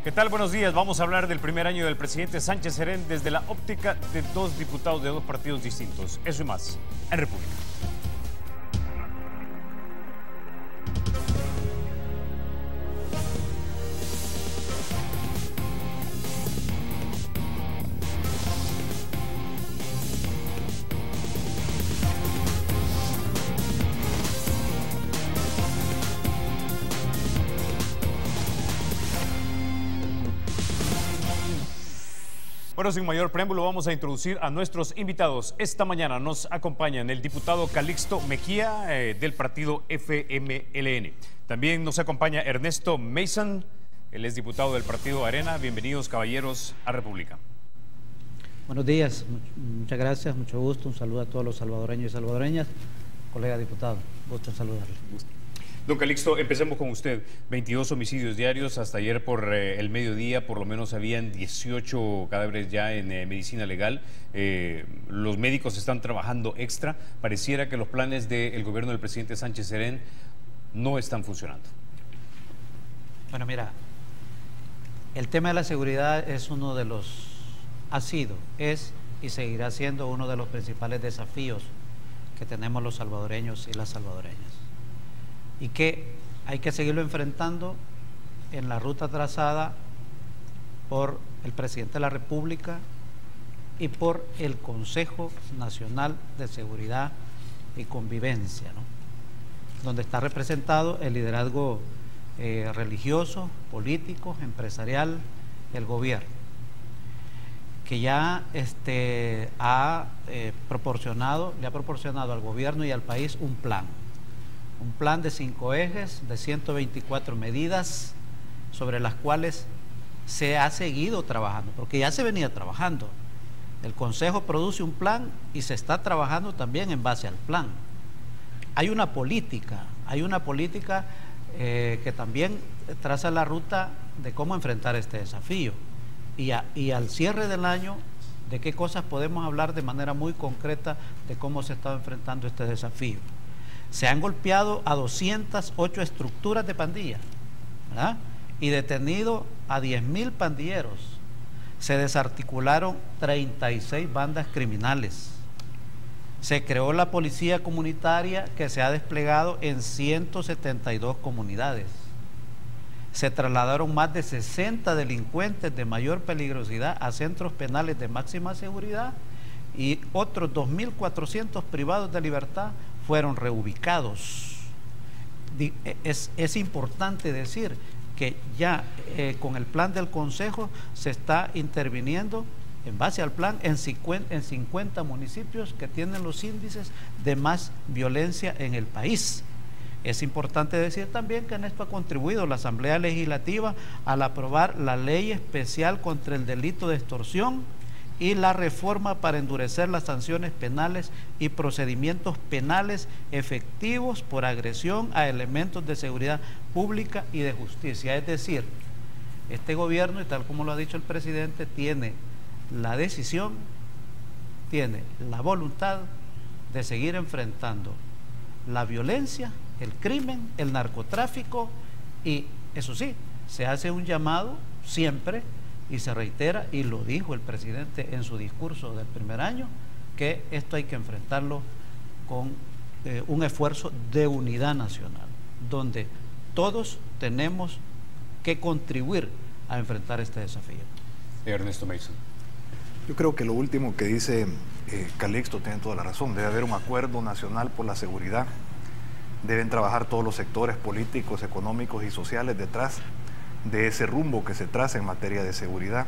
¿Qué tal? Buenos días. Vamos a hablar del primer año del presidente Sánchez Serén desde la óptica de dos diputados de dos partidos distintos. Eso y más en República. Bueno, sin mayor preámbulo, vamos a introducir a nuestros invitados. Esta mañana nos acompañan el diputado Calixto Mejía del partido FMLN. También nos acompaña Ernesto Mason, él es diputado del partido Arena. Bienvenidos, caballeros, a República. Buenos días, muchas gracias, mucho gusto. Un saludo a todos los salvadoreños y salvadoreñas. Colega diputado, gusto en saludarle. Don Calixto, empecemos con usted. 22 homicidios diarios, hasta ayer por el mediodía por lo menos habían 18 cadáveres ya en medicina legal. Los médicos están trabajando extra. Pareciera que los planes del gobierno del presidente Sánchez Serén no están funcionando. Bueno, mira, el tema de la seguridad es es y seguirá siendo uno de los principales desafíos que tenemos los salvadoreños y las salvadoreñas. Y que hay que seguirlo enfrentando en la ruta trazada por el presidente de la República y por el Consejo Nacional de Seguridad y Convivencia, ¿no? Donde está representado el liderazgo religioso, político, empresarial, el gobierno, que ya le ha proporcionado al gobierno y al país un plan de 5 ejes, de 124 medidas sobre las cuales se ha seguido trabajando, porque ya se venía trabajando. El Consejo produce un plan y se está trabajando también en base al plan. Hay una política que también traza la ruta de cómo enfrentar este desafío. Y al cierre del año, de qué cosas podemos hablar de manera muy concreta de cómo se está enfrentando este desafío. Se han golpeado a 208 estructuras de pandillas, ¿verdad? Y detenido a 10.000 pandilleros. Se desarticularon 36 bandas criminales. Se creó la policía comunitaria que se ha desplegado en 172 comunidades. Se trasladaron más de 60 delincuentes de mayor peligrosidad a centros penales de máxima seguridad y otros 2.400 privados de libertad fueron reubicados. Es importante decir que ya con el plan del Consejo se está interviniendo en base al plan en 50 municipios que tienen los índices de más violencia en el país. Es importante decir también que en esto ha contribuido la Asamblea Legislativa al aprobar la ley especial contra el delito de extorsión y la reforma para endurecer las sanciones penales y procedimientos penales efectivos por agresión a elementos de seguridad pública y de justicia. Es decir, este gobierno, y tal como lo ha dicho el presidente, tiene la decisión, tiene la voluntad de seguir enfrentando la violencia, el crimen, el narcotráfico, y eso sí, se hace un llamado siempre y se reitera, y lo dijo el presidente en su discurso del primer año, que esto hay que enfrentarlo con un esfuerzo de unidad nacional, donde todos tenemos que contribuir a enfrentar este desafío. Ernesto Mason. Yo creo que lo último que dice Calixto tiene toda la razón. Debe haber un acuerdo nacional por la seguridad. Deben trabajar todos los sectores políticos, económicos y sociales detrás de ese rumbo que se traza en materia de seguridad.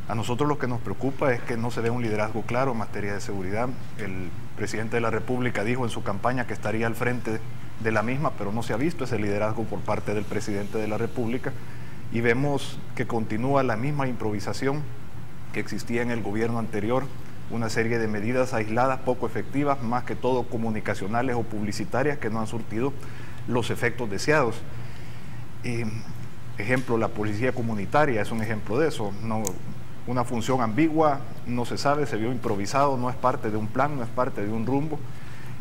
A nosotros lo que nos preocupa es que no se ve un liderazgo claro en materia de seguridad. El presidente de la República dijo en su campaña que estaría al frente de la misma, pero no se ha visto ese liderazgo por parte del presidente de la República, y vemos que continúa la misma improvisación que existía en el gobierno anterior, una serie de medidas aisladas, poco efectivas, más que todo comunicacionales o publicitarias, que no han surtido los efectos deseados. Ejemplo, la policía comunitaria es un ejemplo de eso. Una función ambigua, no se sabe, se vio improvisado, no es parte de un plan, no es parte de un rumbo.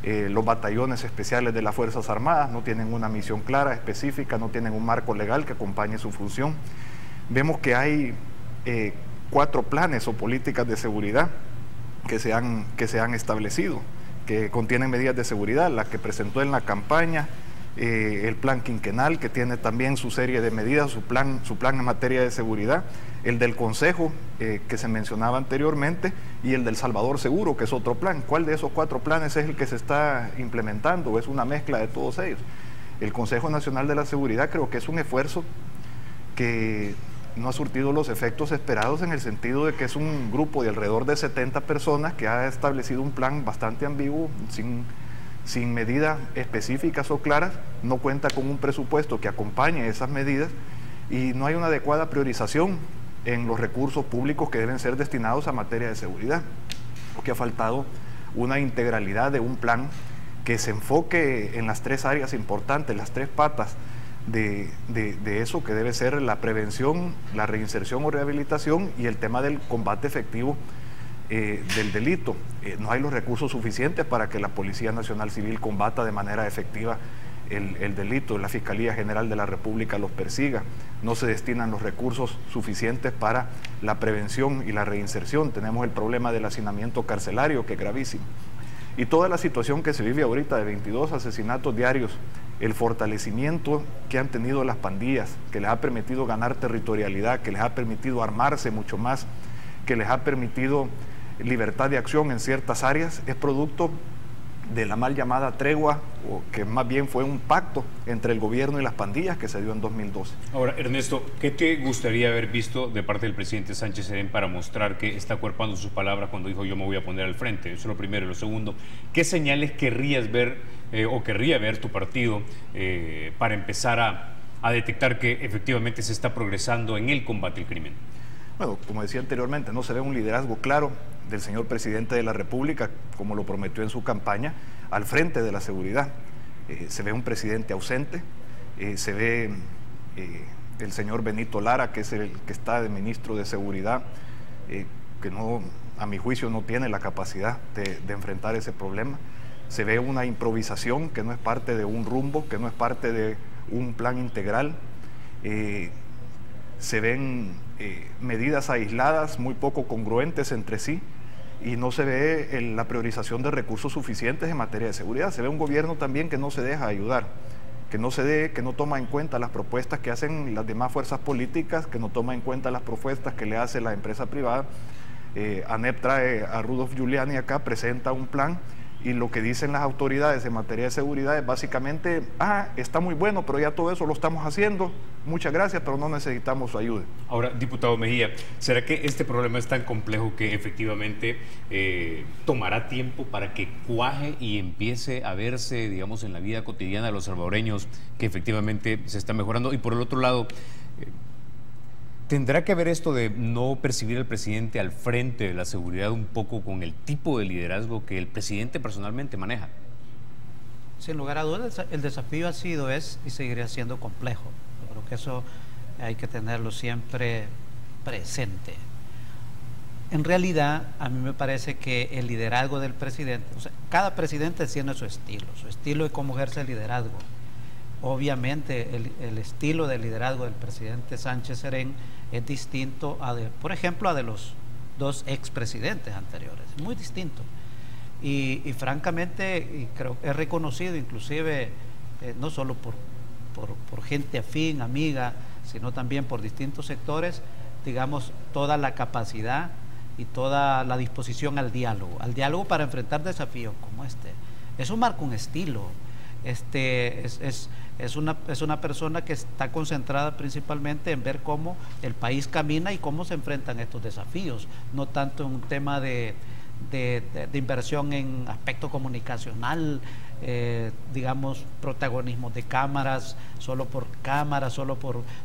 Los batallones especiales de las Fuerzas Armadas no tienen una misión clara, específica, no tienen un marco legal que acompañe su función. vemos que hay 4 planes o políticas de seguridad que se han establecido, que contienen medidas de seguridad, la que presentó en la campaña, el plan quinquenal, que tiene también su serie de medidas, su plan en materia de seguridad, el del Consejo, que se mencionaba anteriormente, y el del Salvador Seguro, que es otro plan. ¿Cuál de esos 4 planes es el que se está implementando? ¿Es una mezcla de todos ellos? El Consejo Nacional de la Seguridad creo que es un esfuerzo que no ha surtido los efectos esperados, en el sentido de que es un grupo de alrededor de 70 personas que ha establecido un plan bastante ambiguo, sin medidas específicas o claras, no cuenta con un presupuesto que acompañe esas medidas y no hay una adecuada priorización en los recursos públicos que deben ser destinados a materia de seguridad, porque ha faltado una integralidad de un plan que se enfoque en las 3 áreas importantes, las 3 patas de eso, que debe ser la prevención, la reinserción o rehabilitación y el tema del combate efectivo del delito. No hay los recursos suficientes para que la Policía Nacional Civil combata de manera efectiva el delito, la Fiscalía General de la República los persiga, no se destinan los recursos suficientes para la prevención y la reinserción. Tenemos el problema del hacinamiento carcelario, que es gravísimo. Y toda la situación que se vive ahorita de 22 asesinatos diarios, el fortalecimiento que han tenido las pandillas, que les ha permitido ganar territorialidad, que les ha permitido armarse mucho más, que les ha permitido libertad de acción en ciertas áreas, es producto de la mal llamada tregua, o que más bien fue un pacto entre el gobierno y las pandillas que se dio en 2012. Ahora, Ernesto, ¿qué te gustaría haber visto de parte del presidente Sánchez Serén para mostrar que está acuerpando sus palabras cuando dijo yo me voy a poner al frente? Eso es lo primero. Y lo segundo, ¿qué señales querrías ver o querría ver tu partido para empezar a detectar que efectivamente se está progresando en el combate al crimen? Bueno, como decía anteriormente, no se ve un liderazgo claro del señor presidente de la República, como lo prometió en su campaña, al frente de la seguridad. Se ve un presidente ausente, se ve el señor Benito Lara, que es el que está de ministro de Seguridad, que no, a mi juicio no tiene la capacidad de enfrentar ese problema. Se ve una improvisación que no es parte de un rumbo, que no es parte de un plan integral. Se ven medidas aisladas, muy poco congruentes entre sí, y no se ve la priorización de recursos suficientes en materia de seguridad. Se ve un gobierno también que no se deja ayudar, que no toma en cuenta las propuestas que hacen las demás fuerzas políticas, que no toma en cuenta las propuestas que le hace la empresa privada. ANEP trae a Rudolf Giuliani acá, presenta un plan, y lo que dicen las autoridades en materia de seguridad es básicamente, está muy bueno, pero ya todo eso lo estamos haciendo, muchas gracias, pero no necesitamos su ayuda. Ahora, diputado Mejía, ¿será que este problema es tan complejo que efectivamente tomará tiempo para que cuaje y empiece a verse, digamos, en la vida cotidiana de los salvadoreños, que efectivamente se está mejorando? Y por el otro lado, ¿tendrá que ver esto de no percibir al presidente al frente de la seguridad un poco con el tipo de liderazgo que el presidente personalmente maneja? Sin lugar a dudas, el desafío ha sido, es y seguirá siendo complejo. Yo creo que eso hay que tenerlo siempre presente. En realidad, a mí me parece que el liderazgo del presidente, o sea, cada presidente tiene su estilo de cómo ejerce el liderazgo. Obviamente el estilo de liderazgo del presidente Sánchez Serén es distinto, por ejemplo, a de los 2 expresidentes anteriores, muy distinto. Y francamente, creo que es reconocido inclusive, no solo por gente afín, amiga, sino también por distintos sectores, digamos, toda la capacidad y toda la disposición al diálogo para enfrentar desafíos como este. Eso marca un estilo. Es una persona que está concentrada principalmente en ver cómo el país camina y cómo se enfrentan estos desafíos, no tanto en un tema de inversión en aspecto comunicacional, digamos, protagonismo de cámaras, solo por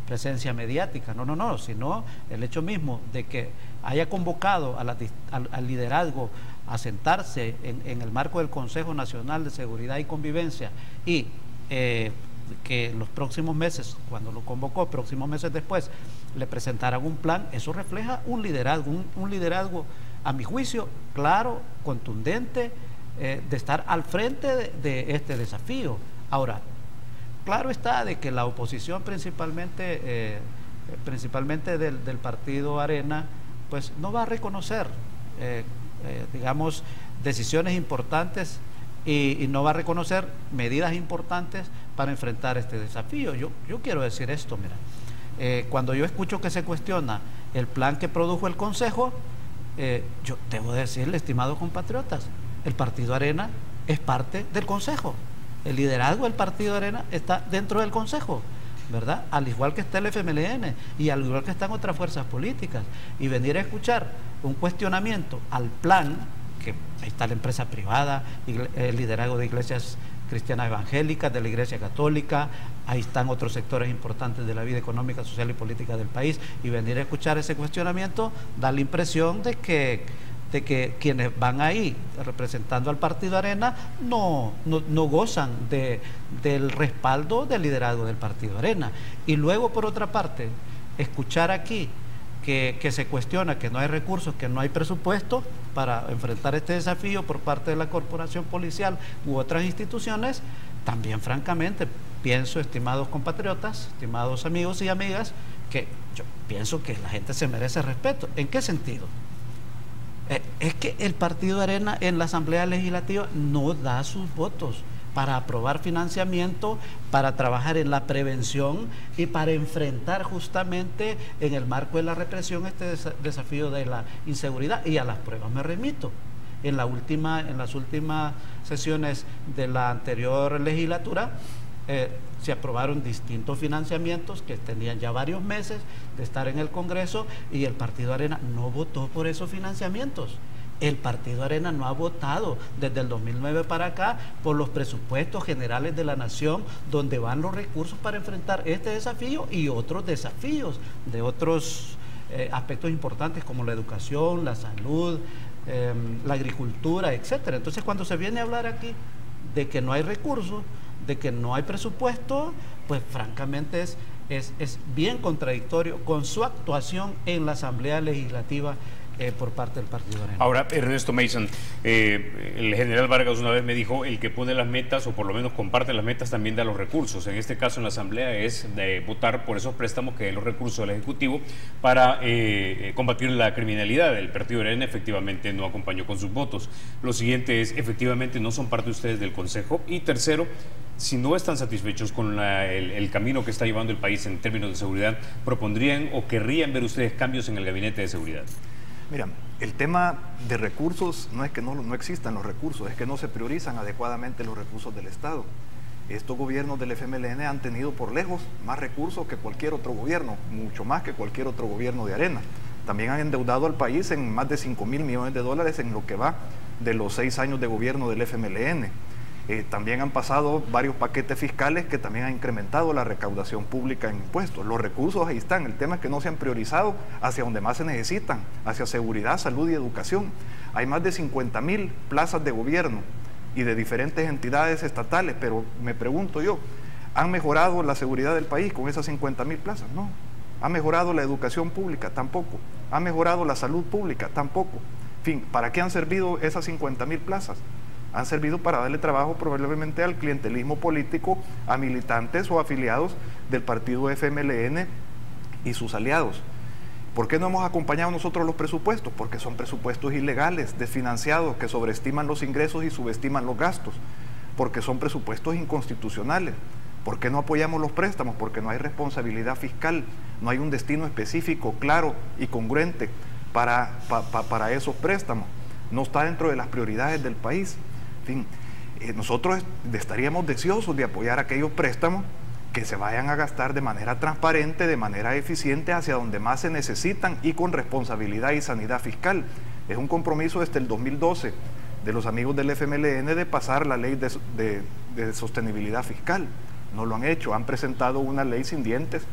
presencia mediática, no, sino el hecho mismo de que haya convocado al liderazgo a sentarse en el marco del Consejo Nacional de Seguridad y Convivencia y que los próximos meses, cuando lo convocó, próximos meses después, le presentaran un plan. Eso refleja un liderazgo, a mi juicio, claro, contundente, de estar al frente de este desafío. Ahora, claro está de que la oposición principalmente principalmente del partido Arena, pues no va a reconocer, digamos, decisiones importantes y no va a reconocer medidas importantes para enfrentar este desafío. Yo quiero decir esto, mira, cuando yo escucho que se cuestiona el plan que produjo el Consejo, yo debo decirle, estimados compatriotas, el partido Arena es parte del Consejo. El liderazgo del partido Arena está dentro del Consejo, ¿verdad? Al igual que está el FMLN y al igual que están otras fuerzas políticas. Y venir a escuchar un cuestionamiento al plan, que ahí está la empresa privada, el liderazgo de iglesias cristianas evangélicas, de la Iglesia Católica, ahí están otros sectores importantes de la vida económica, social y política del país, y venir a escuchar ese cuestionamiento da la impresión de que quienes van ahí representando al partido Arena no gozan del respaldo del liderazgo del partido Arena. Y luego, por otra parte, escuchar aquí que se cuestiona que no hay recursos, que no hay presupuesto para enfrentar este desafío por parte de la corporación policial u otras instituciones, también francamente pienso, estimados compatriotas, estimados amigos y amigas, que yo pienso que la gente se merece respeto. ¿En qué sentido? Es que el partido Arena en la Asamblea Legislativa no da sus votos para aprobar financiamiento, para trabajar en la prevención y para enfrentar justamente en el marco de la represión este desafío de la inseguridad. Y a las pruebas me remito. En las últimas sesiones de la anterior legislatura se aprobaron distintos financiamientos que tenían ya varios meses de estar en el Congreso y el partido Arena no votó por esos financiamientos. El partido Arena no ha votado desde el 2009 para acá por los presupuestos generales de la nación, donde van los recursos para enfrentar este desafío y otros desafíos de otros aspectos importantes como la educación, la salud, la agricultura, etcétera. Entonces, cuando se viene a hablar aquí de que no hay recursos, de que no hay presupuesto, pues francamente es bien contradictorio con su actuación en la Asamblea Legislativa por parte del partido Arena. Ahora, Ernesto Mason, el general Vargas una vez me dijo, el que pone las metas, o por lo menos comparte las metas, también da los recursos. En este caso, en la Asamblea, es de votar por esos préstamos que den los recursos del Ejecutivo para combatir la criminalidad. El partido Arena efectivamente no acompañó con sus votos. Lo siguiente es, efectivamente, no son parte ustedes del Consejo. Y tercero, si no están satisfechos con el camino que está llevando el país en términos de seguridad, ¿propondrían o querrían ver ustedes cambios en el Gabinete de Seguridad? Mira, el tema de recursos no es que no existan los recursos, es que no se priorizan adecuadamente los recursos del Estado. Estos gobiernos del FMLN han tenido por lejos más recursos que cualquier otro gobierno, mucho más que cualquier otro gobierno de Arena. También han endeudado al país en más de 5.000 millones de dólares en lo que va de los 6 años de gobierno del FMLN. También han pasado varios paquetes fiscales que también han incrementado la recaudación pública en impuestos. Los recursos ahí están, el tema es que no se han priorizado hacia donde más se necesitan, hacia seguridad, salud y educación. Hay más de 50.000 plazas de gobierno y de diferentes entidades estatales, pero me pregunto yo, ¿han mejorado la seguridad del país con esas 50.000 plazas? No. ¿Ha mejorado la educación pública? Tampoco. ¿Ha mejorado la salud pública? Tampoco. En fin, ¿para qué han servido esas 50.000 plazas? Han servido para darle trabajo probablemente al clientelismo político, a militantes o afiliados del partido FMLN y sus aliados. ¿Por qué no hemos acompañado nosotros los presupuestos? Porque son presupuestos ilegales, desfinanciados, que sobreestiman los ingresos y subestiman los gastos, porque son presupuestos inconstitucionales. ¿Por qué no apoyamos los préstamos? Porque no hay responsabilidad fiscal, no hay un destino específico, claro y congruente para esos préstamos. No está dentro de las prioridades del país. En fin, nosotros estaríamos deseosos de apoyar aquellos préstamos que se vayan a gastar de manera transparente, de manera eficiente, hacia donde más se necesitan y con responsabilidad y sanidad fiscal. Es un compromiso desde el 2012 de los amigos del FMLN de pasar la ley de sostenibilidad fiscal. No lo han hecho, han presentado una ley sin dientes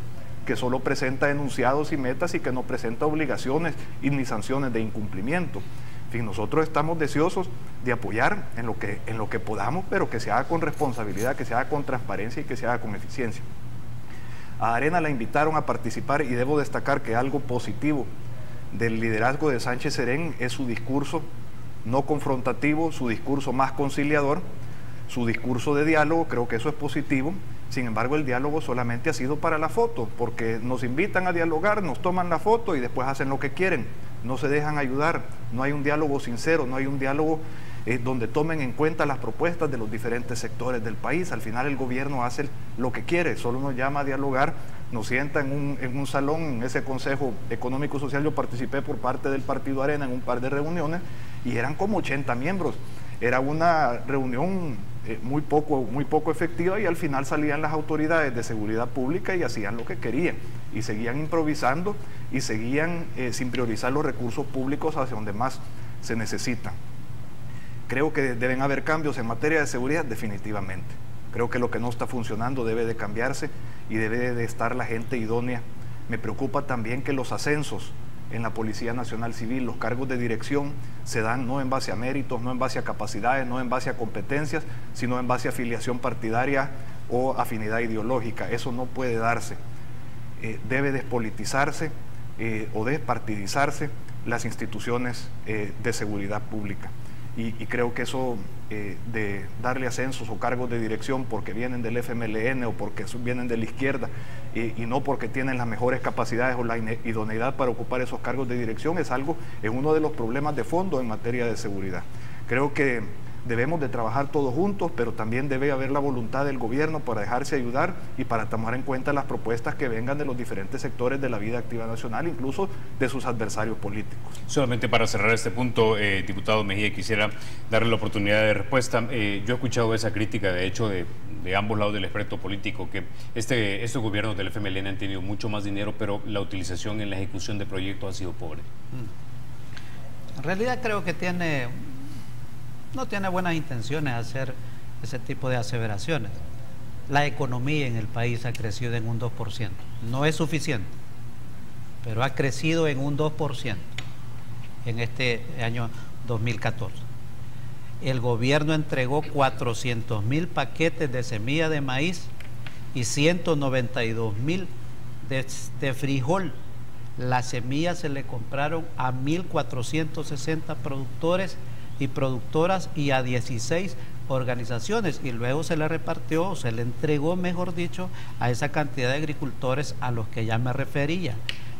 que solo presenta enunciados y metas y que no presenta obligaciones y ni sanciones de incumplimiento. En fin, nosotros estamos deseosos de apoyar en lo que podamos, pero que se haga con responsabilidad, que se haga con transparencia y que se haga con eficiencia. A Arena la invitaron a participar y debo destacar que algo positivo del liderazgo de Sánchez Serén es su discurso no confrontativo, su discurso más conciliador, su discurso de diálogo. Creo que eso es positivo. Sin embargo, el diálogo solamente ha sido para la foto, porque nos invitan a dialogar, nos toman la foto y después hacen lo que quieren. No se dejan ayudar, no hay un diálogo sincero, no hay un diálogo donde tomen en cuenta las propuestas de los diferentes sectores del país. Al final el gobierno hace lo que quiere, solo nos llama a dialogar, nos sienta en un salón, en ese Consejo Económico y Social. Yo participé por parte del Partido Arena en un par de reuniones y eran como 80 miembros. Era una reunión muy poco efectiva, y al final salían las autoridades de seguridad pública y hacían lo que querían y seguían improvisando y seguían sin priorizar los recursos públicos hacia donde más se necesitan. Creo que deben haber cambios en materia de seguridad, definitivamente. Creo que lo que no está funcionando debe de cambiarse y debe de estar la gente idónea. Me preocupa también que los ascensos en la Policía Nacional Civil, los cargos de dirección, se dan no en base a méritos, no en base a capacidades, no en base a competencias, sino en base a afiliación partidaria o afinidad ideológica. Eso no puede darse. Debe despolitizarse o despartidizarse las instituciones de seguridad pública. Y creo que eso de darle ascensos o cargos de dirección porque vienen del FMLN o porque vienen de la izquierda y no porque tienen las mejores capacidades o la idoneidad para ocupar esos cargos de dirección es uno de los problemas de fondo en materia de seguridad. Creo que debemos de trabajar todos juntos, pero también debe haber la voluntad del gobierno para dejarse ayudar y para tomar en cuenta las propuestas que vengan de los diferentes sectores de la vida activa nacional, incluso de sus adversarios políticos. Solamente para cerrar este punto, diputado Mejía, quisiera darle la oportunidad de respuesta. Yo he escuchado esa crítica, de hecho, de ambos lados del espectro político, que estos gobiernos del FMLN han tenido mucho más dinero, pero la utilización en la ejecución de proyectos ha sido pobre. En realidad creo que no tiene buenas intenciones hacer ese tipo de aseveraciones. La economía en el país ha crecido en un 2%. No es suficiente, pero ha crecido en un 2% en este año 2014. El gobierno entregó 400,000 paquetes de semilla de maíz y 192,000 de frijol. Las semillas se le compraron a 1.460 productores y productoras y a 16 organizaciones, y luego se le repartió, se le entregó, mejor dicho, a esa cantidad de agricultores a los que ya me refería.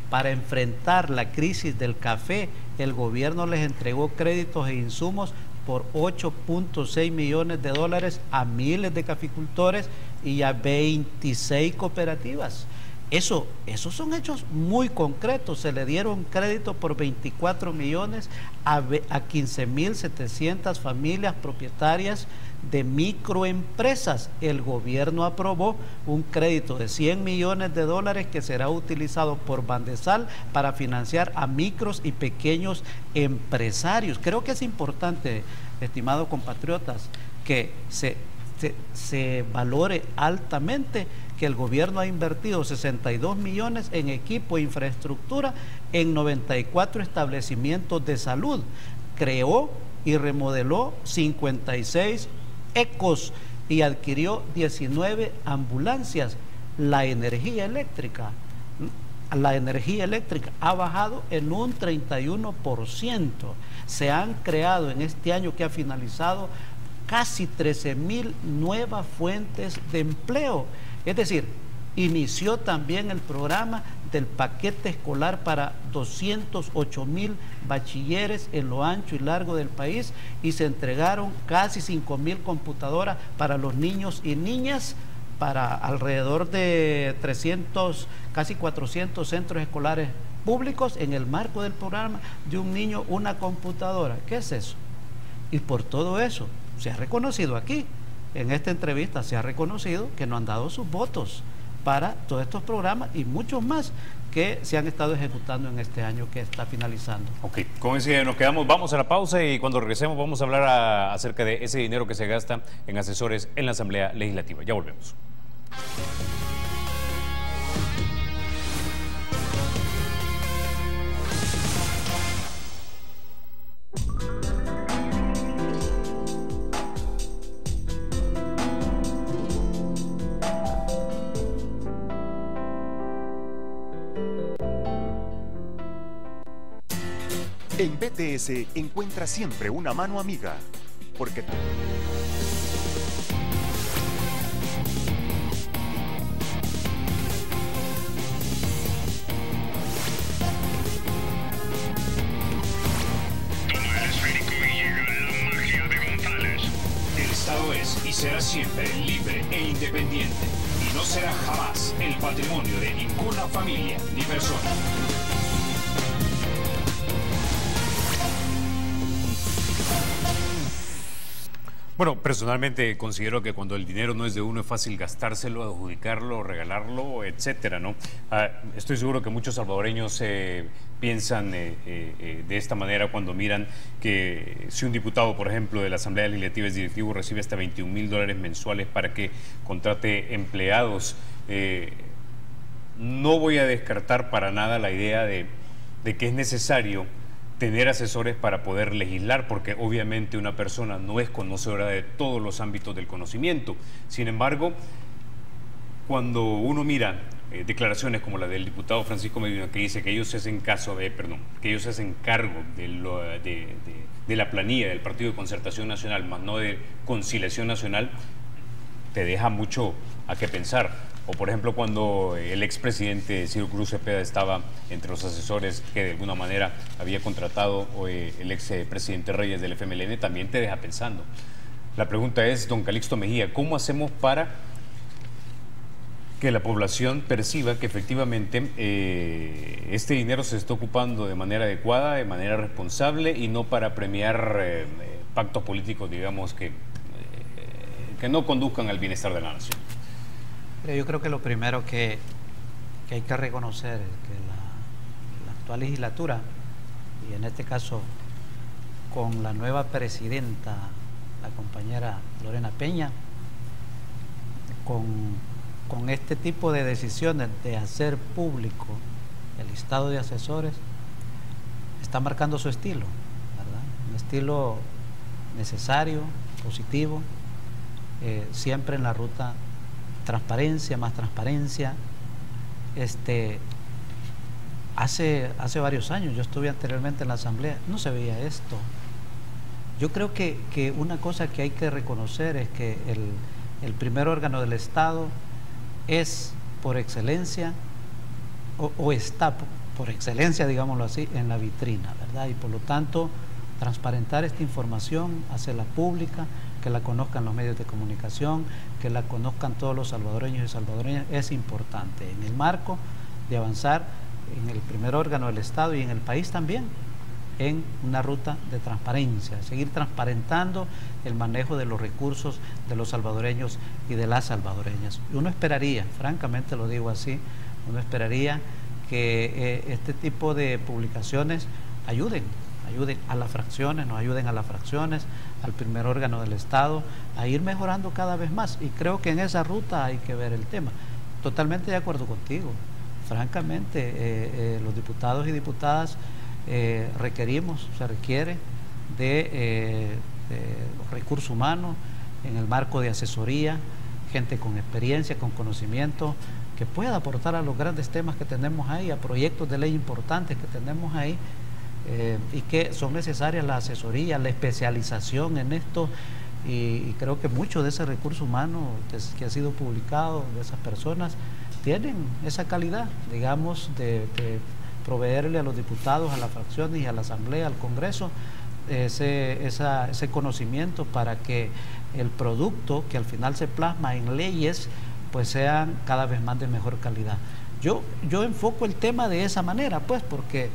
Para enfrentar la crisis del café, el gobierno les entregó créditos e insumos por 8.6 millones de dólares a miles de caficultores y a 26 cooperativas. Esos son hechos muy concretos. Se le dieron crédito por 24 millones a 15.700 familias propietarias de microempresas. El gobierno aprobó un crédito de 100 millones de dólares que será utilizado por Bandesal para financiar a micros y pequeños empresarios. Creo que es importante, estimados compatriotas, que se valore altamente que el gobierno ha invertido 62 millones en equipo e infraestructura en 94 establecimientos de salud. Creó y remodeló 56 ECOS y adquirió 19 ambulancias. La energía eléctrica ha bajado en un 31%. Se han creado en este año que ha finalizado casi 13,000 nuevas fuentes de empleo. Es decir, inició también el programa del paquete escolar para 208,000 bachilleres en lo ancho y largo del país, y se entregaron casi 5,000 computadoras para los niños y niñas, para alrededor de 300, casi 400 centros escolares públicos, en el marco del programa de un niño, una computadora. ¿Qué es eso? Y por todo eso se ha reconocido aquí, en esta entrevista se ha reconocido que no han dado sus votos para todos estos programas y muchos más que se han estado ejecutando en este año que está finalizando. Ok, con ese nos quedamos, vamos a la pausa y cuando regresemos vamos a hablar acerca de ese dinero que se gasta en asesores en la Asamblea Legislativa. Ya volvemos. En BTS encuentra siempre una mano amiga, porque será siempre libre e independiente y no será jamás el patrimonio de ninguna familia ni persona. Bueno, personalmente considero que cuando el dinero no es de uno es fácil gastárselo, adjudicarlo, regalarlo, etcétera, ¿no? Estoy seguro que muchos salvadoreños piensan de esta manera cuando miran que si un diputado, por ejemplo, de la Asamblea Legislativa es directivo, recibe hasta $21.000 mensuales para que contrate empleados. No voy a descartar para nada la idea de que es necesario tener asesores para poder legislar, porque obviamente una persona no es conocedora de todos los ámbitos del conocimiento. Sin embargo, cuando uno mira declaraciones como la del diputado Francisco Medina, que dice que ellos se hacen que ellos se hacen cargo de la planilla del Partido de Concertación Nacional, más no de Conciliación Nacional, te deja mucho a qué pensar. O por ejemplo cuando el expresidente Ciro Cruz Cepeda estaba entre los asesores que de alguna manera había contratado el expresidente Reyes del FMLN, también te deja pensando. La pregunta es, don Calixto Mejía, ¿cómo hacemos para que la población perciba que efectivamente este dinero se está ocupando de manera adecuada, de manera responsable y no para premiar pactos políticos, digamos, que no conduzcan al bienestar de la nación? Yo creo que lo primero que hay que reconocer es que la actual legislatura, y en este caso con la nueva presidenta, la compañera Lorena Peña, con este tipo de decisiones de hacer público el listado de asesores, está marcando su estilo, ¿verdad? Un estilo necesario, positivo, siempre en la ruta transparencia, más transparencia. Hace varios años, yo estuve anteriormente en la Asamblea, no se veía esto. Yo creo que una cosa que hay que reconocer es que el primer órgano del Estado es por excelencia, o está por excelencia, digámoslo así, en la vitrina, ¿verdad? Y por lo tanto, transparentar esta información, hacerla pública, que la conozcan los medios de comunicación, que la conozcan todos los salvadoreños y salvadoreñas, es importante en el marco de avanzar en el primer órgano del Estado y en el país también, en una ruta de transparencia, seguir transparentando el manejo de los recursos de los salvadoreños y de las salvadoreñas. Y uno esperaría, francamente lo digo así, uno esperaría que este tipo de publicaciones ayuden a las fracciones, nos ayuden a las fracciones, al primer órgano del Estado, a ir mejorando cada vez más. Y creo que en esa ruta hay que ver el tema. Totalmente de acuerdo contigo. Francamente, los diputados y diputadas se requiere de recursos humanos en el marco de asesoría, gente con experiencia, con conocimiento, que pueda aportar a los grandes temas que tenemos ahí, a proyectos de ley importantes que tenemos ahí, y que son necesarias la asesoría, la especialización en esto, y creo que mucho de ese recurso humano que ha sido publicado, de esas personas, tienen esa calidad, digamos, de proveerle a los diputados, a las fracciones y a la Asamblea, al Congreso, ese conocimiento para que el producto que al final se plasma en leyes, pues sean cada vez más de mejor calidad. Yo enfoco el tema de esa manera, pues, porque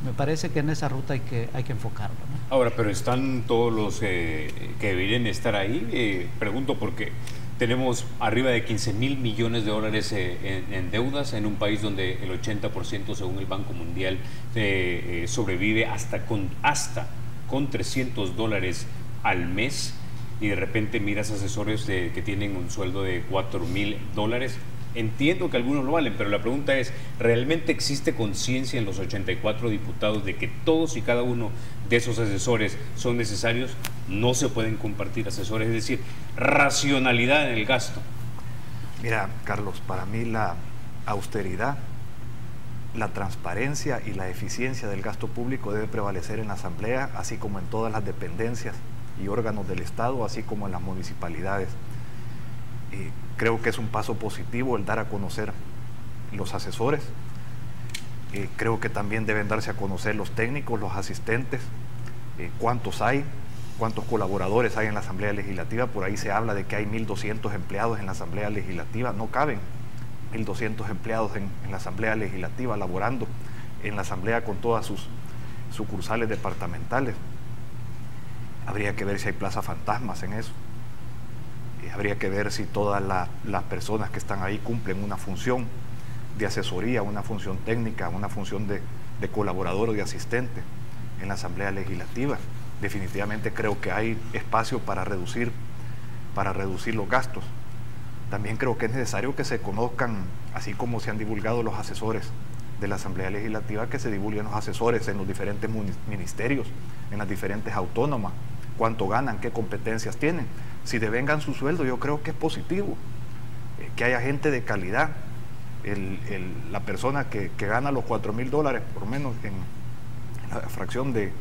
me parece que en esa ruta hay que enfocarlo, ¿no? Ahora, pero ¿están todos los que deberían estar ahí? Pregunto porque tenemos arriba de 15.000 millones de dólares en deudas en un país donde el 80% según el Banco Mundial sobrevive hasta con $300 al mes, y de repente miras asesores que tienen un sueldo de $4.000. Entiendo que algunos lo valen, pero la pregunta es, ¿realmente existe conciencia en los 84 diputados de que todos y cada uno de esos asesores son necesarios? No se pueden compartir asesores, es decir, racionalidad en el gasto. Mira, Carlos, para mí la austeridad, la transparencia y la eficiencia del gasto público debe prevalecer en la Asamblea, así como en todas las dependencias y órganos del Estado, así como en las municipalidades. Creo que es un paso positivo el dar a conocer los asesores. Creo que también deben darse a conocer los técnicos, los asistentes, cuántos hay, cuántos colaboradores hay en la Asamblea Legislativa. Por ahí se habla de que hay 1.200 empleados en la Asamblea Legislativa. No caben 1.200 empleados en la Asamblea Legislativa, laborando en la Asamblea con todas sus sucursales departamentales. Habría que ver si hay plazas fantasmas en eso. Habría que ver si todas las personas que están ahí cumplen una función de asesoría, una función técnica, una función de colaborador o de asistente en la Asamblea Legislativa. Definitivamente creo que hay espacio para reducir los gastos. También creo que es necesario que se conozcan, así como se han divulgado los asesores de la Asamblea Legislativa, que se divulguen los asesores en los diferentes ministerios, en las diferentes autónomas, cuánto ganan, qué competencias tienen. Si devengan su sueldo, yo creo que es positivo, que haya gente de calidad. La persona que gana los $4.000, por lo menos en la fracción de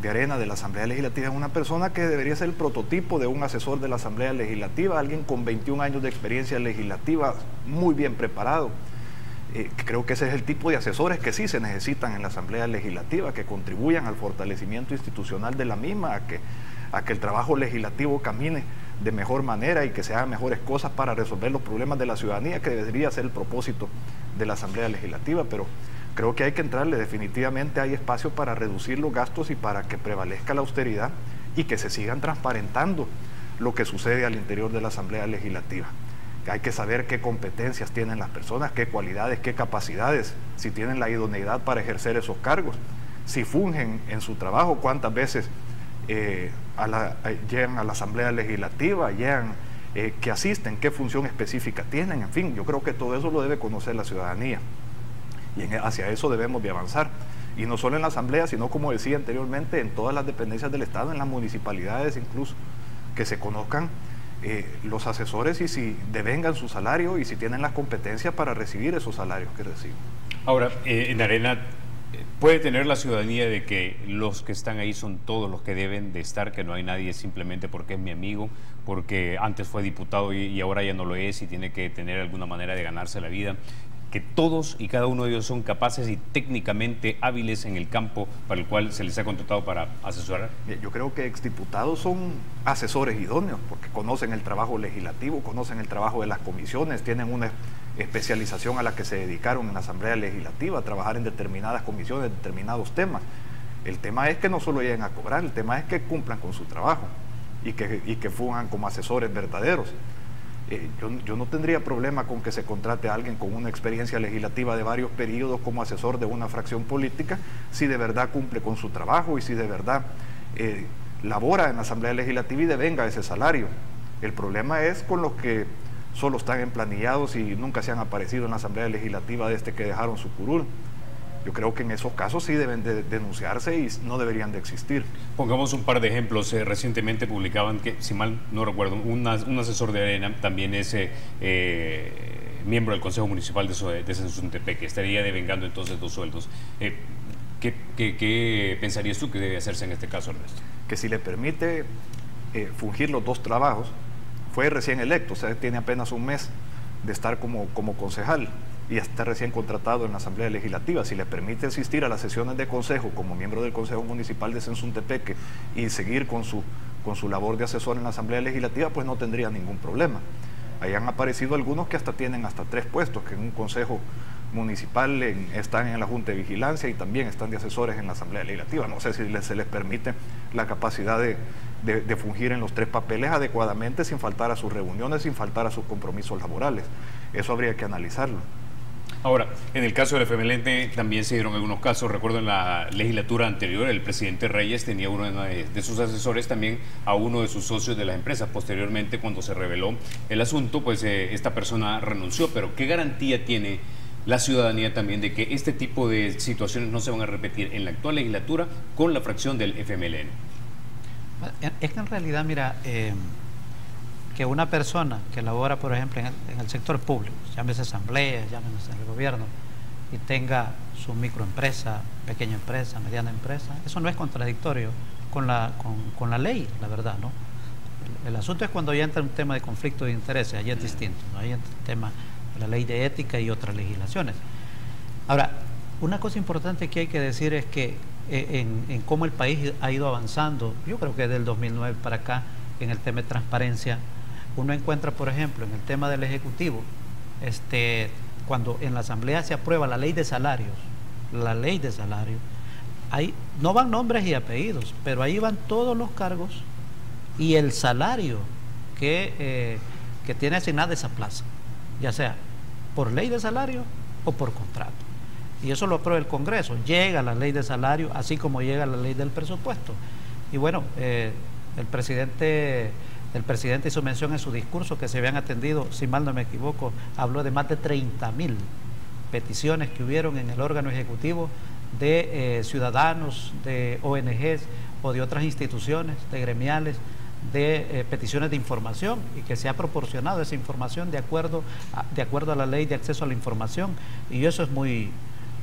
arena de la Asamblea Legislativa, es una persona que debería ser el prototipo de un asesor de la Asamblea Legislativa, alguien con 21 años de experiencia legislativa, muy bien preparado. Creo que ese es el tipo de asesores que sí se necesitan en la Asamblea Legislativa, que contribuyan al fortalecimiento institucional de la misma, a que el trabajo legislativo camine de mejor manera y que se hagan mejores cosas para resolver los problemas de la ciudadanía, que debería ser el propósito de la Asamblea Legislativa. Pero creo que hay que entrarle, definitivamente hay espacio para reducir los gastos y para que prevalezca la austeridad y que se sigan transparentando lo que sucede al interior de la Asamblea Legislativa. Hay que saber qué competencias tienen las personas, qué cualidades, qué capacidades, si tienen la idoneidad para ejercer esos cargos, si fungen en su trabajo, cuántas veces llegan a la Asamblea Legislativa, llegan, que asisten, qué función específica tienen. En fin, yo creo que todo eso lo debe conocer la ciudadanía y hacia eso debemos de avanzar, y no solo en la Asamblea, sino, como decía anteriormente, en todas las dependencias del Estado, en las municipalidades incluso, que se conozcan los asesores y si devengan su salario y si tienen las competencias para recibir esos salarios que reciben. Ahora, en Arena, ¿puede tener la ciudadanía de que los que están ahí son todos los que deben de estar, que no hay nadie simplemente porque es mi amigo, porque antes fue diputado y ahora ya no lo es y tiene que tener alguna manera de ganarse la vida? Que todos y cada uno de ellos son capaces y técnicamente hábiles en el campo para el cual se les ha contratado para asesorar. Yo creo que exdiputados son asesores idóneos porque conocen el trabajo legislativo, conocen el trabajo de las comisiones, tienen una especialización a la que se dedicaron en la Asamblea Legislativa, a trabajar en determinadas comisiones, determinados temas. El tema es que no solo lleguen a cobrar, el tema es que cumplan con su trabajo y que funjan como asesores verdaderos. Yo no tendría problema con que se contrate a alguien con una experiencia legislativa de varios periodos como asesor de una fracción política, si de verdad cumple con su trabajo y si de verdad labora en la Asamblea Legislativa y devenga ese salario. El problema es con los que solo están emplanillados y nunca se han aparecido en la Asamblea Legislativa desde que dejaron su curul. Yo creo que en esos casos sí deben de denunciarse y no deberían de existir. Pongamos un par de ejemplos. Recientemente publicaban que, si mal no recuerdo, un asesor de Arena también es miembro del Consejo Municipal de Sensuntepec, que estaría devengando entonces 2 sueldos. ¿Qué pensarías tú que debe hacerse en este caso, Ernesto? Que si le permite fungir los 2 trabajos, fue recién electo, o sea, tiene apenas un mes de estar como concejal y está recién contratado en la Asamblea Legislativa. Si le permite asistir a las sesiones de consejo como miembro del Consejo Municipal de Sensuntepeque y seguir con su labor de asesor en la Asamblea Legislativa, pues no tendría ningún problema. Ahí han aparecido algunos que tienen hasta 3 puestos, que en un Consejo Municipal están en la Junta de Vigilancia y también están de asesores en la Asamblea Legislativa. No sé si se les permite la capacidad de fungir en los 3 papeles adecuadamente, sin faltar a sus reuniones, sin faltar a sus compromisos laborales. Eso habría que analizarlo. Ahora, en el caso del FMLN también se dieron algunos casos. Recuerdo en la legislatura anterior, el presidente Reyes tenía uno de sus asesores también a uno de sus socios de las empresas. Posteriormente, cuando se reveló el asunto, pues esta persona renunció. Pero ¿qué garantía tiene la ciudadanía también de que este tipo de situaciones no se van a repetir en la actual legislatura con la fracción del FMLN? Es que en realidad, mira, que una persona que labora, por ejemplo, en el sector público, llámese asamblea, llámese el gobierno, y tenga su microempresa, pequeña empresa, mediana empresa, eso no es contradictorio con la ley, la verdad, ¿no? El asunto es cuando ya entra un tema de conflicto de intereses, ahí es distinto, ¿no? Ahí entra el tema de la ley de ética y otras legislaciones. Ahora, una cosa importante que hay que decir es que en cómo el país ha ido avanzando. Yo creo que desde el 2009 para acá, en el tema de transparencia, uno encuentra, por ejemplo, en el tema del Ejecutivo, cuando en la Asamblea se aprueba la ley de salarios, ahí no van nombres y apellidos, pero ahí van todos los cargos y el salario que tiene asignada esa plaza, ya sea por ley de salario o por contrato. Y eso lo aprueba el Congreso, llega la ley de salario, así como llega la ley del presupuesto. Y bueno, el presidente hizo mención en su discurso que se habían atendido, si mal no me equivoco, habló de más de 30.000 peticiones que hubieron en el órgano ejecutivo de ciudadanos, de ONGs o de otras instituciones, de gremiales, de peticiones de información, y que se ha proporcionado esa información de acuerdo a la ley de acceso a la información, y eso es muy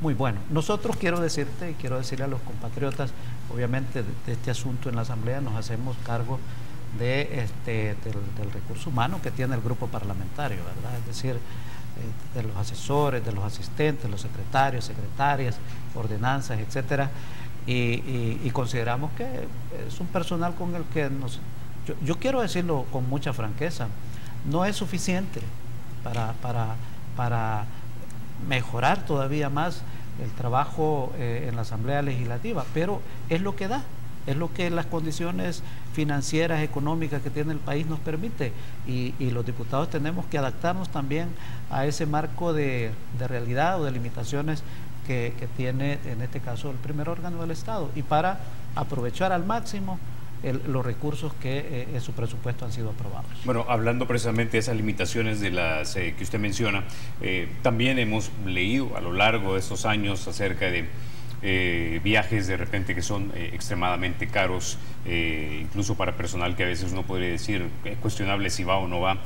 bueno. Nosotros, quiero decirle a los compatriotas, obviamente de este asunto en la Asamblea nos hacemos cargo del recurso humano que tiene el grupo parlamentario, ¿verdad? Es decir, de los asesores, de los asistentes, los secretarios, secretarias, ordenanzas, etcétera, y consideramos que es un personal con el que yo quiero decirlo con mucha franqueza, no es suficiente para mejorar todavía más el trabajo en la Asamblea Legislativa, pero es lo que da, es lo que las condiciones financieras, económicas que tiene el país nos permite, y los diputados tenemos que adaptarnos también a ese marco de realidad o de limitaciones que tiene en este caso el primer órgano del Estado, y para aprovechar al máximo los recursos que en su presupuesto han sido aprobados. Bueno, hablando precisamente de esas limitaciones de las que usted menciona, también hemos leído a lo largo de estos años acerca de viajes de repente que son extremadamente caros, incluso para personal que a veces uno podría decir es cuestionable si va o no va,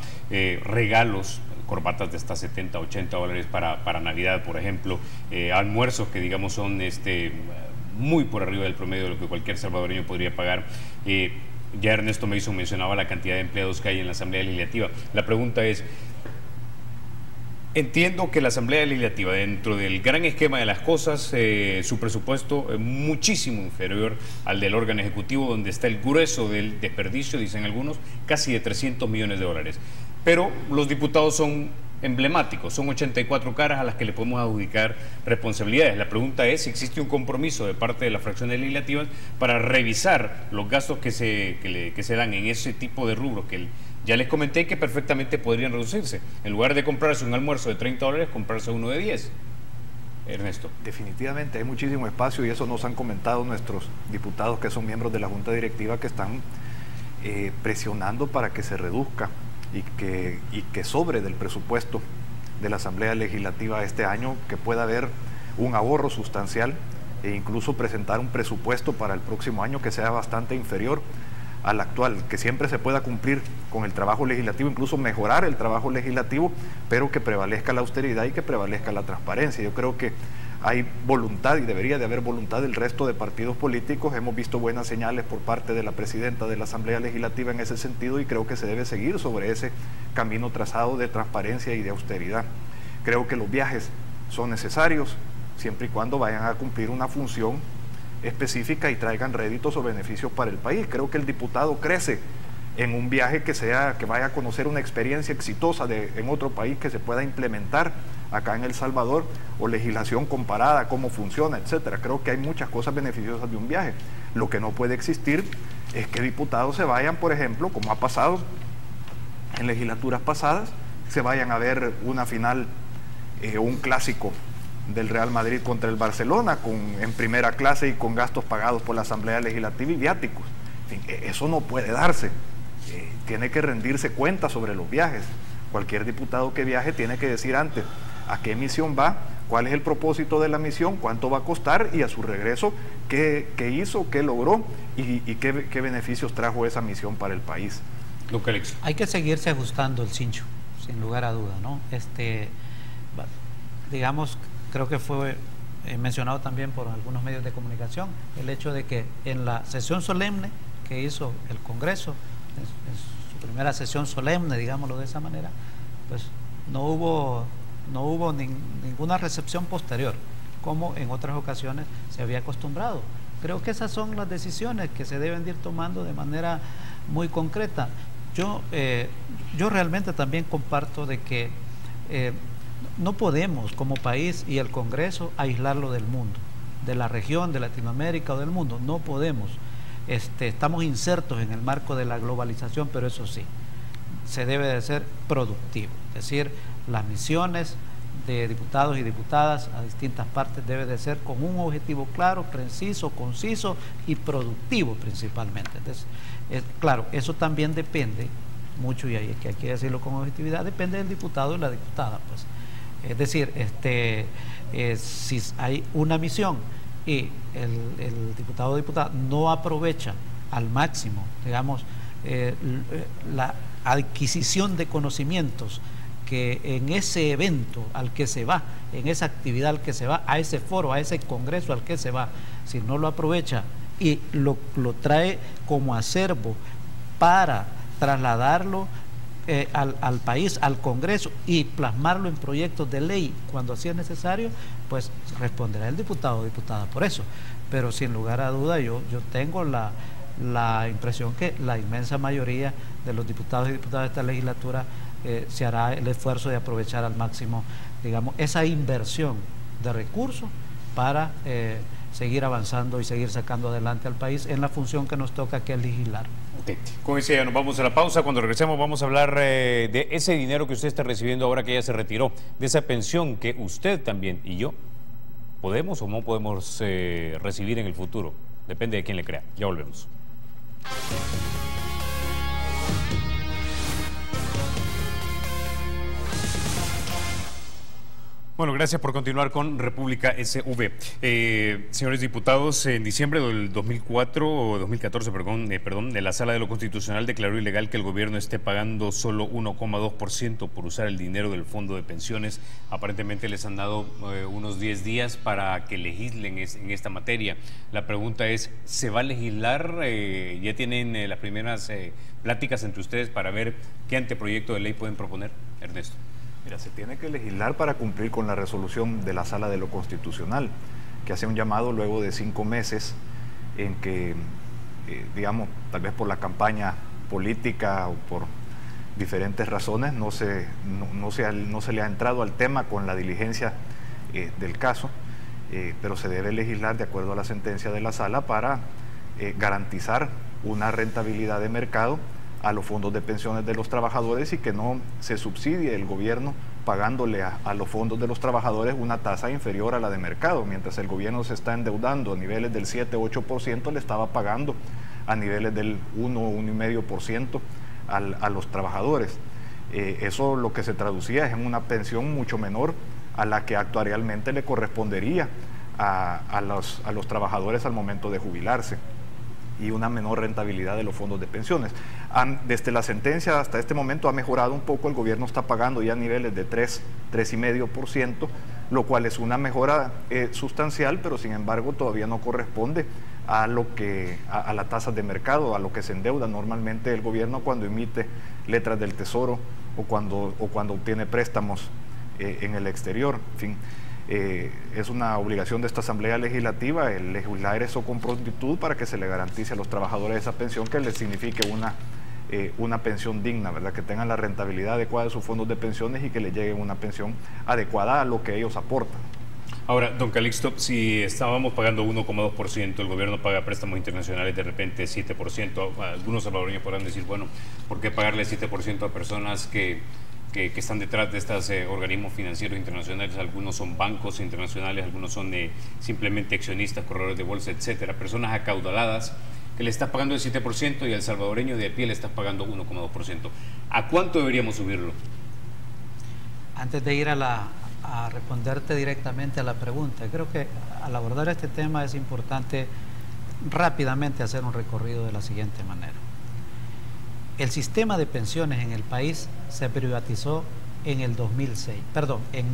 regalos, corbatas de hasta 70, 80 dólares para Navidad, por ejemplo, almuerzos que digamos son muy por arriba del promedio de lo que cualquier salvadoreño podría pagar. Ya Ernesto Mason mencionaba la cantidad de empleados que hay en la Asamblea Legislativa. La pregunta es, entiendo que la Asamblea Legislativa, dentro del gran esquema de las cosas, su presupuesto es muchísimo inferior al del órgano ejecutivo, donde está el grueso del desperdicio, dicen algunos, casi de 300 millones de dólares. Pero los diputados son emblemáticos, son 84 caras a las que le podemos adjudicar responsabilidades. La pregunta es si existe un compromiso de parte de las fracciones legislativas para revisar los gastos que se dan en ese tipo de rubros que ya les comenté que perfectamente podrían reducirse. En lugar de comprarse un almuerzo de 30 dólares, comprarse uno de 10. Ernesto. Definitivamente hay muchísimo espacio, y eso nos han comentado nuestros diputados que son miembros de la Junta Directiva, que están presionando para que se reduzca y que sobre del presupuesto de la Asamblea Legislativa este año, que pueda haber un ahorro sustancial, e incluso presentar un presupuesto para el próximo año que sea bastante inferior al actual, que siempre se pueda cumplir con el trabajo legislativo, incluso mejorar el trabajo legislativo, pero que prevalezca la austeridad y que prevalezca la transparencia. Yo creo que hay voluntad, y debería de haber voluntad del resto de partidos políticos. Hemos visto buenas señales por parte de la presidenta de la Asamblea Legislativa en ese sentido, y creo que se debe seguir sobre ese camino trazado de transparencia y de austeridad. Creo que los viajes son necesarios siempre y cuando vayan a cumplir una función específica y traigan réditos o beneficios para el país. Creo que el diputado crece en un viaje que vaya a conocer una experiencia exitosa en otro país, que se pueda implementar acá en El Salvador, o legislación comparada, cómo funciona, etcétera. Creo que hay muchas cosas beneficiosas de un viaje. Lo que no puede existir es que diputados se vayan, por ejemplo, como ha pasado en legislaturas pasadas, se vayan a ver una final, un clásico del Real Madrid contra el Barcelona, en primera clase y con gastos pagados por la Asamblea Legislativa y viáticos. En fin, eso no puede darse. Tiene que rendirse cuenta sobre los viajes. Cualquier diputado que viaje tiene que decir antes a qué misión va, cuál es el propósito de la misión, cuánto va a costar, y a su regreso qué hizo, qué logró y qué beneficios trajo esa misión para el país. Don Calixto. Hay que seguirse ajustando el cincho, sin lugar a duda, ¿no? Digamos, creo que fue mencionado también por algunos medios de comunicación el hecho de que en la sesión solemne que hizo el Congreso, en su primera sesión solemne, digámoslo de esa manera, pues no hubo ninguna recepción posterior, como en otras ocasiones se había acostumbrado. Creo que esas son las decisiones que se deben de ir tomando de manera muy concreta. Yo realmente también comparto de que no podemos como país y el Congreso aislarlo del mundo, de la región, de Latinoamérica o del mundo. No podemos. Estamos insertos en el marco de la globalización, pero eso sí, se debe de ser productivo. Es decir, las misiones de diputados y diputadas a distintas partes debe de ser con un objetivo claro, preciso, conciso y productivo principalmente. Entonces, claro, eso también depende mucho, y hay que decirlo con objetividad, depende del diputado y la diputada, pues. Es decir, si hay una misión y el diputado o diputada no aprovecha al máximo, digamos, la adquisición de conocimientos que en ese evento al que se va, en esa actividad al que se va, a ese foro, a ese congreso al que se va, si no lo aprovecha y lo trae como acervo para trasladarlo al país, al Congreso, y plasmarlo en proyectos de ley cuando así es necesario, pues responderá el diputado o diputada por eso. Pero sin lugar a duda yo tengo la impresión que la inmensa mayoría de los diputados y diputadas de esta legislatura se hará el esfuerzo de aprovechar al máximo, digamos, esa inversión de recursos para seguir avanzando y seguir sacando adelante al país en la función que nos toca, que es legislar. Okay. Con ese ya nos vamos a la pausa. Cuando regresemos vamos a hablar de ese dinero que usted está recibiendo ahora que ya se retiró, de esa pensión que usted también y yo podemos o no podemos recibir en el futuro. Depende de quién le crea. Ya volvemos. Bueno, gracias por continuar con República SV. Señores diputados, en diciembre del 2014, la Sala de lo Constitucional declaró ilegal que el gobierno esté pagando solo 1,2% por usar el dinero del Fondo de Pensiones. Aparentemente les han dado unos 10 días para que legislen en esta materia. La pregunta es, ¿se va a legislar? ¿Ya tienen las primeras pláticas entre ustedes para ver qué anteproyecto de ley pueden proponer? Ernesto. Mira, se tiene que legislar para cumplir con la resolución de la Sala de lo Constitucional, que hace un llamado luego de 5 meses en que, digamos, tal vez por la campaña política o por diferentes razones, no se le ha entrado al tema con la diligencia del caso, pero se debe legislar de acuerdo a la sentencia de la Sala para garantizar una rentabilidad de mercado a los fondos de pensiones de los trabajadores y que no se subsidie el gobierno pagándole a los fondos de los trabajadores una tasa inferior a la de mercado. Mientras el gobierno se está endeudando a niveles del 7-8%, le estaba pagando a niveles del 1-1,5% a los trabajadores. Eso lo que se traducía es en una pensión mucho menor a la que actuarialmente le correspondería a los trabajadores al momento de jubilarse, y una menor rentabilidad de los fondos de pensiones. Desde la sentencia hasta este momento ha mejorado un poco, el gobierno está pagando ya niveles de 3,5%, lo cual es una mejora sustancial, pero sin embargo todavía no corresponde a la tasa de mercado, a lo que se endeuda normalmente el gobierno cuando emite letras del Tesoro o cuando obtiene préstamos en el exterior. En fin, es una obligación de esta Asamblea Legislativa el legislar eso con prontitud para que se le garantice a los trabajadores esa pensión, que les signifique una pensión digna, ¿verdad? Que tengan la rentabilidad adecuada de sus fondos de pensiones y que les llegue una pensión adecuada a lo que ellos aportan. Ahora, don Calixto, si estábamos pagando 1,2%, el gobierno paga préstamos internacionales de repente 7%, algunos salvadoreños podrán decir, bueno, ¿por qué pagarle 7% a personas que están detrás de estos organismos financieros internacionales? Algunos son bancos internacionales, algunos son simplemente accionistas, corredores de bolsa, etcétera, personas acaudaladas que le estás pagando el 7% y al salvadoreño de a pie le estás pagando 1,2%. ¿A cuánto deberíamos subirlo? Antes de ir a responderte directamente a la pregunta, creo que al abordar este tema es importante rápidamente hacer un recorrido de la siguiente manera. El sistema de pensiones en el país se privatizó en el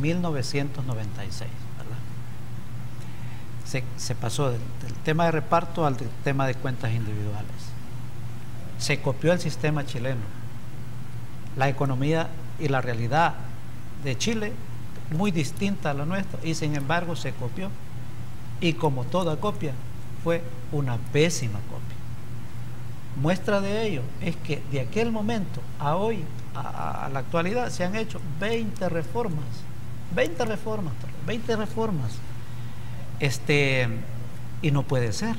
1996, ¿verdad? Se pasó del tema de reparto al tema de cuentas individuales. Se copió el sistema chileno. La economía y la realidad de Chile muy distinta a la nuestra, y sin embargo se copió. Y como toda copia, fue una pésima copia. Muestra de ello es que de aquel momento a hoy, a la actualidad, se han hecho 20 reformas. 20 reformas. Y no puede ser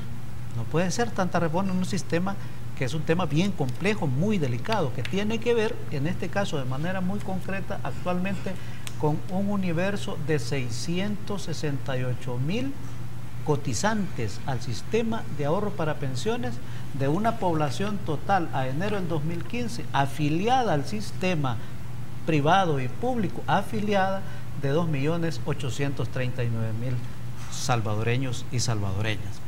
tanta reforma en un sistema que es un tema bien complejo, muy delicado, que tiene que ver, en este caso de manera muy concreta, actualmente con un universo de 668.000 cotizantes al sistema de ahorro para pensiones, de una población total a enero del 2015 afiliada al sistema privado y público, afiliada de 2.839.000 salvadoreños y salvadoreñas.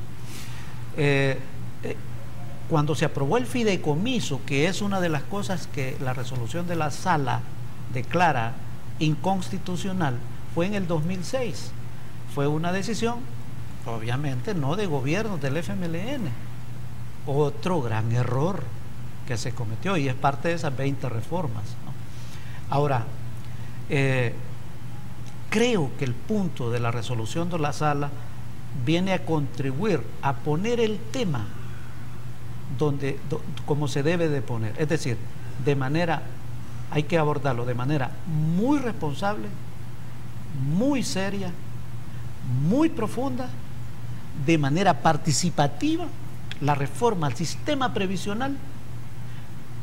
Cuando se aprobó el fideicomiso, que es una de las cosas que la resolución de la Sala declara inconstitucional, fue en el 2006. Fue una decisión, obviamente, no de gobierno del FMLN. Otro gran error que se cometió, y es parte de esas 20 reformas, ¿no? Ahora, creo que el punto de la resolución de la Sala viene a contribuir a poner el tema como se debe de poner, es decir, hay que abordarlo de manera muy responsable, muy seria, muy profunda, de manera participativa, la reforma al sistema previsional,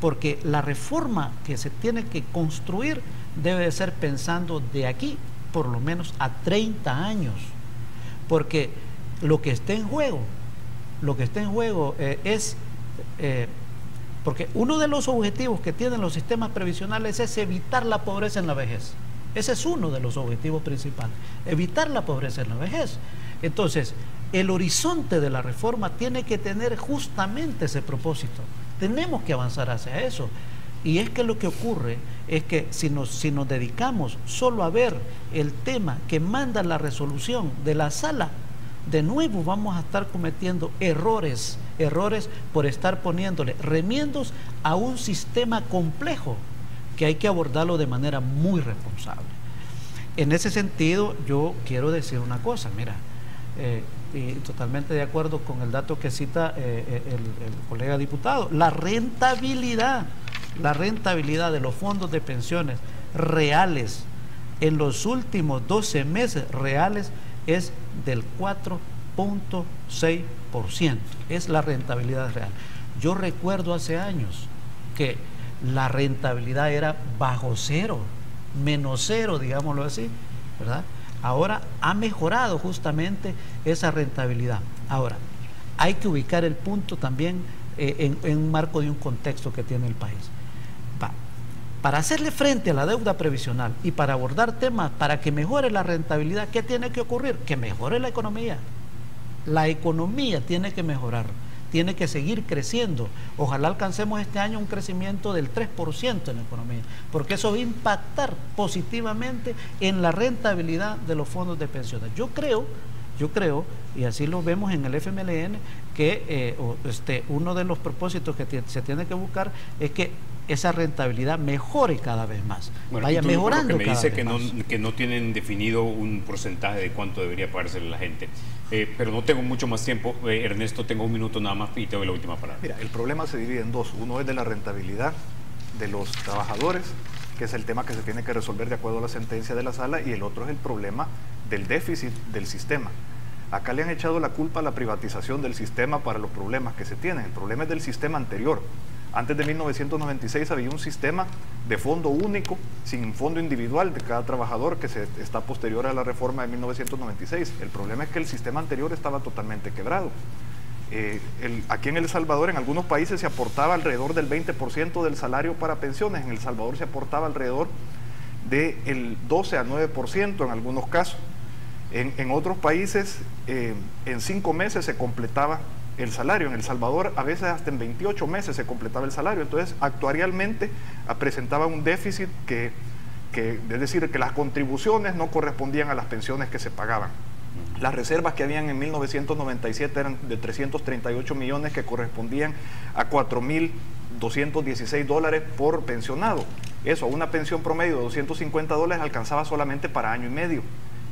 porque la reforma que se tiene que construir debe de ser pensando de aquí por lo menos a 30 años, porque lo que está en juego es porque uno de los objetivos que tienen los sistemas previsionales es evitar la pobreza en la vejez. Ese es uno de los objetivos principales, evitar la pobreza en la vejez. Entonces, el horizonte de la reforma tiene que tener justamente ese propósito. Tenemos que avanzar hacia eso. Y es que lo que ocurre es que si nos dedicamos solo a ver el tema que manda la resolución de la Sala, de nuevo vamos a estar cometiendo errores por estar poniéndole remiendos a un sistema complejo que hay que abordarlo de manera muy responsable. En ese sentido, yo quiero decir una cosa, mira, y totalmente de acuerdo con el dato que cita el colega diputado, la rentabilidad de los fondos de pensiones reales en los últimos 12 meses reales es del 4.6%, es la rentabilidad real. Yo recuerdo hace años que la rentabilidad era bajo cero, menos cero, digámoslo así, ¿verdad? Ahora ha mejorado justamente esa rentabilidad. Ahora, hay que ubicar el punto también en un marco de un contexto que tiene el país. Para hacerle frente a la deuda previsional y para abordar temas para que mejore la rentabilidad, ¿qué tiene que ocurrir? Que mejore la economía. La economía tiene que mejorar, tiene que seguir creciendo. Ojalá alcancemos este año un crecimiento del 3% en la economía, porque eso va a impactar positivamente en la rentabilidad de los fondos de pensiones. Yo creo, y así lo vemos en el FMLN, que uno de los propósitos que se tiene que buscar es que esa rentabilidad mejore cada vez más, bueno, vaya mejorando. Me dice que no tienen definido un porcentaje de cuánto debería pagarse la gente, pero no tengo mucho más tiempo. Ernesto, tengo un minuto nada más y te doy la última palabra. Mira, el problema se divide en dos. Uno es de la rentabilidad de los trabajadores, que es el tema que se tiene que resolver de acuerdo a la sentencia de la Sala, y el otro es el problema del déficit del sistema. Acá le han echado la culpa a la privatización del sistema para los problemas que se tienen. El problema es del sistema anterior. Antes de 1996 había un sistema de fondo único, sin fondo individual de cada trabajador, que está posterior a la reforma de 1996. El problema es que el sistema anterior estaba totalmente quebrado. Aquí en El Salvador, en algunos países se aportaba alrededor del 20% del salario para pensiones. En El Salvador se aportaba alrededor del 12 a 9% en algunos casos. En otros países, en 5 meses se completaba el salario. En El Salvador a veces hasta en 28 meses se completaba el salario. Entonces, actuarialmente presentaba un déficit es decir, que las contribuciones no correspondían a las pensiones que se pagaban. Las reservas que habían en 1997 eran de 338 millones que correspondían a $4.216 por pensionado. Eso, una pensión promedio de $250 alcanzaba solamente para año y medio.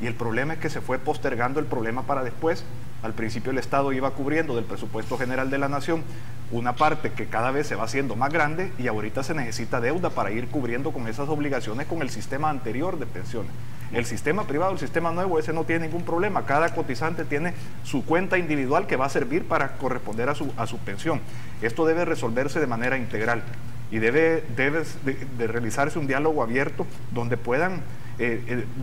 Y el problema es que se fue postergando el problema para después, Al principio el Estado iba cubriendo del presupuesto general de la Nación una parte que cada vez se va haciendo más grande y ahorita se necesita deuda para ir cubriendo con esas obligaciones con el sistema anterior de pensiones. El sistema privado, el sistema nuevo, ese no tiene ningún problema. Cada cotizante tiene su cuenta individual que va a servir para corresponder a su pensión. Esto debe resolverse de manera integral y debe de realizarse un diálogo abierto donde puedan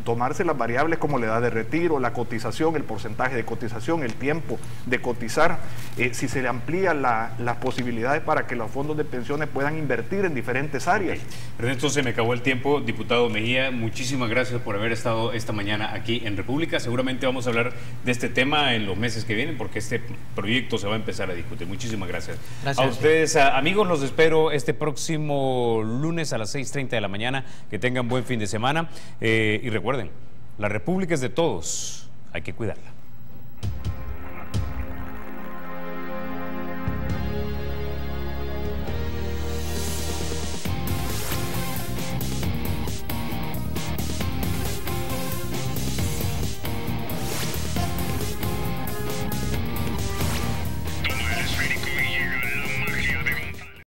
tomarse las variables como la edad de retiro, la cotización, el porcentaje de cotización, el tiempo de cotizar, si se le amplía las posibilidades para que los fondos de pensiones puedan invertir en diferentes áreas. Ernesto, se me acabó el tiempo. Diputado Mejía, muchísimas gracias por haber estado esta mañana aquí en República. Seguramente vamos a hablar de este tema en los meses que vienen porque este proyecto se va a empezar a discutir. Muchísimas gracias. Gracias. A ustedes, amigos, los espero este próximo lunes a las 6:30 de la mañana. Que tengan buen fin de semana. Y recuerden, la República es de todos, hay que cuidarla.